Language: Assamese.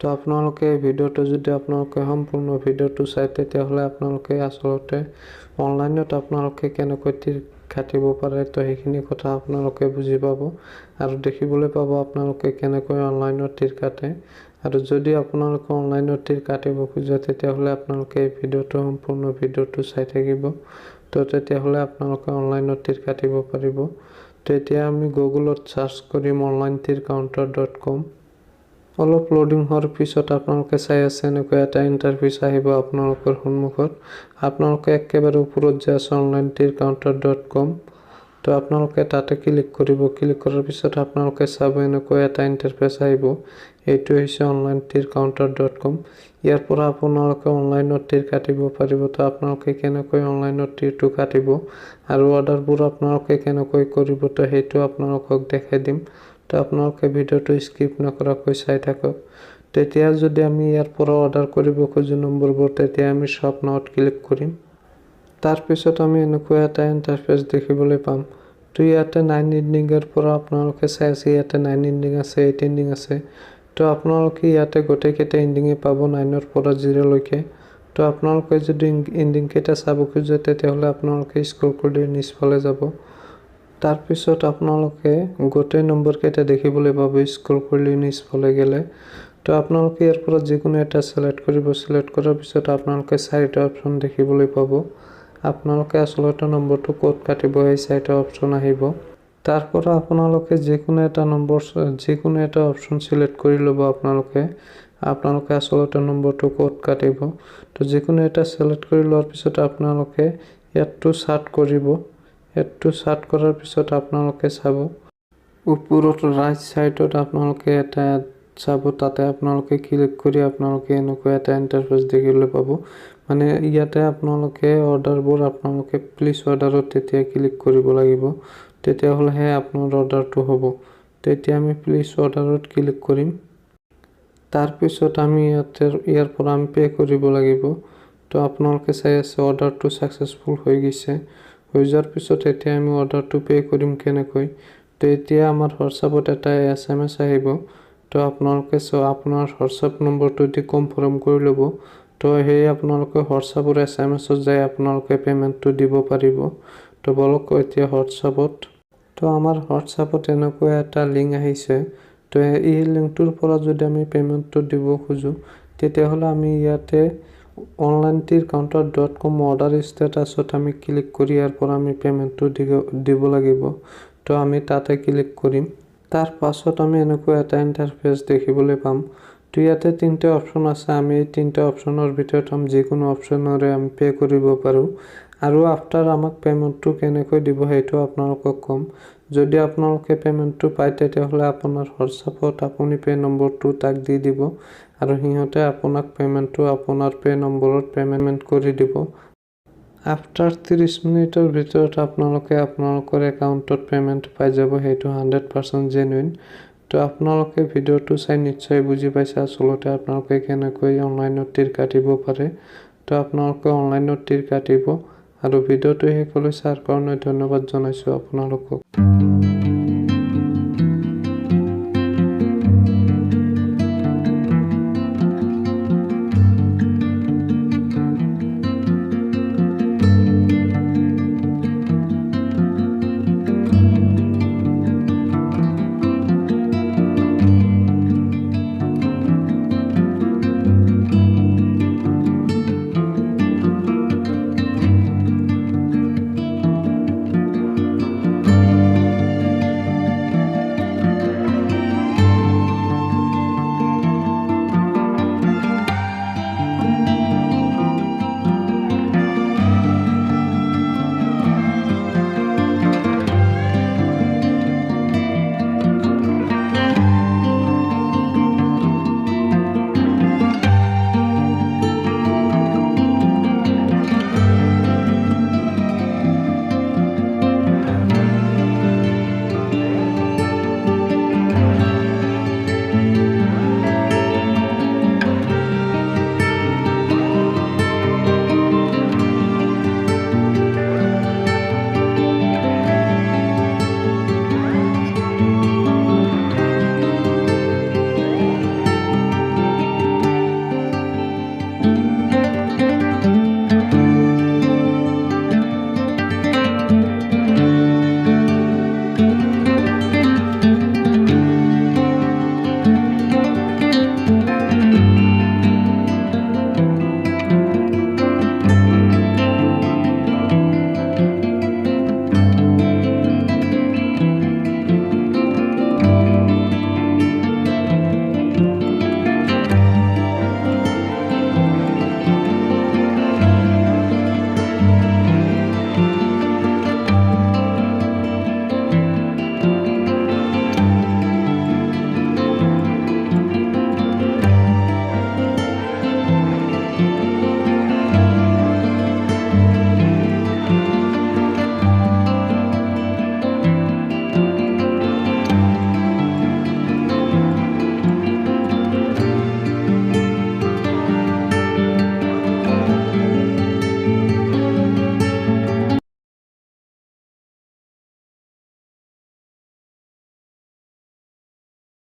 তো আপোনালোকে ভিডিওটো যদি আপোনালোকে সম্পূৰ্ণ ভিডিওটো চাই তেতিয়াহ'লে আপোনালোকে আসলতে অনলাইনত আপোনালোকে কেনেকৈ তীৰ কাটিব পাৰে তো সেইখিনি কথা আপোনালোকে বুজি পাব আৰু দেখিবলৈ পাব আপোনালোকে কেনেকৈ অনলাইনত তীৰ কাটে আৰু যদি আপোনালোকে অনলাইনত তীৰ কাটিব খোজে তেতিয়াহ'লে আপোনালোকে এই ভিডিওটো সম্পূৰ্ণ ভিডিওটো চাই থাকিব তো তেতিয়াহ'লে আপোনালোকে অনলাইনত তীৰ কাটিব পাৰিব। তো এতিয়া আমি গুগলত সাৰ্চ কৰিম onlinetircounter.com। অলপ লোডিং হোৱাৰ পিছত আপোনালোকে চাই আছে এনেকৈ এটা ইণ্টাৰফেচ আহিব আপোনালোকৰ সন্মুখত। আপোনালোকে একেবাৰে ওপৰত যে আছে onlinetircounter.com তো আপোনালোকে তাতে ক্লিক কৰিব। ক্লিক কৰাৰ পিছত আপোনালোকে চাব এনেকৈ এটা ইণ্টাৰফেচ আহিব। এইটো হৈছে onlinetircounter.com। ইয়াৰ পৰা আপোনালোকে অনলাইনত তীৰ কাটিব পাৰিব। তো আপোনালোকে কেনেকৈ অনলাইনত তীৰটো কাটিব আৰু অৰ্ডাৰবোৰ আপোনালোকে কেনেকৈ কৰিব তো সেইটো আপোনালোকক দেখাই দিম। তো আপোনালোকে ভিডিওটো স্কিপ নকৰাকৈ চাই থাকক। তেতিয়া যদি আমি ইয়াৰ পৰা অৰ্ডাৰ কৰিব খোজো নম্বৰবোৰ তেতিয়া আমি শ্বপ নাওত ক্লিক কৰিম। তাৰ পিছত আমি এনেকৈ এটা ইণ্টাৰফেচ দেখিবলৈ পাম। তো ইয়াতে 9 ইণ্ডিঙৰ পৰা আপোনালোকে চাই আছে ইয়াতে 9 ইণ্ডিং আছে 8 ইণ্ডিং আছে। তো আপোনালোকে ইয়াতে গোটেইকেইটা ইণ্ডিঙে পাব 9ৰ পৰা 0 লৈকে। তো আপোনালোকে যদি ইণ্ডিং কেইটা চাব খোজে তেতিয়াহ'লে আপোনালোকে স্ক্ৰল কৰি নিচফালে যাব। তাৰ পিছত আপোনালোকে গোটেই নম্বৰ কেইটা দেখিবলৈ পাব স্ক্ৰল কৰি নিচফালে গ'লে। তো আপোনালোকে ইয়াৰ পৰা যিকোনো এটা সিলেক্ট কৰিব। সিলেক্ট কৰাৰ পিছত আপোনালোকে 4টা অপচন দেখিবলৈ পাব। আপোনালোকে আসলতে নম্বৰটো ক'ত কাটিব এই 4টা অপচন আহিব। তাৰ পৰা আপোনালোকে যিকোনো এটা অপচন সিলেক্ট কৰি ল'ব। আপোনালোকে আসলতে নম্বৰটো ক'ত কাটিব তো যিকোনো এটা সিলেক্ট কৰি লোৱাৰ পিছত আপোনালোকে ইয়াতটো সাৰ্চ কৰিব। ইয়াতটো সাৰ্চ কৰাৰ পিছত আপোনালোকে চাব ওপৰত ৰাইট সাইডত আপোনালোকে এটা চাব তাতে আপোনালোকে ক্লিক কৰি আপোনালোকে এনেকৈ এটা ইণ্টাৰফেচ দেখিবলৈ পাব। মানে ইয়াতে আপোনালোকে অৰ্ডাৰবোৰ আপোনালোকে প্লিজ অৰ্ডাৰত তেতিয়া ক্লিক কৰিব লাগিব তেতিয়াহ'লেহে আপোনাৰ অৰ্ডাৰটো হ'ব। তেতিয়া আমি প্লিজ অৰ্ডাৰত ক্লিক কৰিম। তাৰ পিছত আমি ইয়াৰ পৰা আমি পে কৰিব লাগিব। তো আপোনালোকে চাই আছে অৰ্ডাৰটো সাকসেসফুল হৈ গৈছে। হৈ যোৱাৰ পিছত এতিয়া আমি অৰ্ডাৰটো পে কৰিম কেনেকৈ। তো এতিয়া আমাৰ হোৱাটছআপত এটা SMS আহিব। তো আপোনালোকে আপোনাৰ হোৱাটছআপ নম্বৰটো দি কনফাৰ্ম কৰি ল'ব। তো সেই আপোনালোকে হোৱাটছআপৰ SMS-ত যাই আপোনালোকে পেমেন্টটো দিব পাৰিব। তো বলক এতিয়া হোৱাটছআপত তো আমাৰ হোৱাটছআপত এনেকৈ এটা লিংক আহিছে। তো এই লিংকটোৰ পৰা যদি আমি পেমেন্টটো দিব খোজো তেতিয়াহ'লে আমি ইয়াতে onlinetircounter.com অৰ্ডাৰ ষ্টেটাছত আমি ক্লিক কৰি ইয়াৰ পৰা আমি পেমেন্টটো দিব লাগিব। তো আমি তাতে ক্লিক কৰিম। তাৰ পাছত আমি এনেকৈ এটা ইণ্টাৰফেচ দেখিবলৈ পাম। তো ইয়াতে 3টা অপচন আছে। আমি এই 3টা অপচনৰ ভিতৰত যিকোনো অপচনৰে আমি পে কৰিব পাৰোঁ আৰু আফটাৰ আমাক পেমেন্টটো কেনেকৈ দিব সেইটো আপোনালোকক ক'ম। যদি আপোনালোকে পেমেন্টটো পায় তেতিয়াহ'লে আপোনাৰ হোৱাটছআপত আপুনি পে নম্বৰটো তাক দি দিব আৰু সিহঁতে আপোনাক পেমেন্টটো আপোনাৰ পে নম্বৰত পেমেন্ট কৰি দিব। আফটাৰ 30 মিনিটৰ ভিতৰত আপোনালোকে আপোনালোকৰ একাউণ্টত পেমেন্ট পাই যাব। সেইটো 100% জেনুইন। তো আপোনালোকে ভিডিওটো চাই নিশ্চয় বুজি পাইছে আসলতে আপোনালোকে কেনেকৈ অনলাইনত তীৰ কাটিব পাৰে। তো আপোনালোকে অনলাইনত তীৰ কাটিব আৰু ভিডিওটো শেষলৈ চাৰ কাৰণে ধন্যবাদ জনাইছোঁ আপোনালোকক।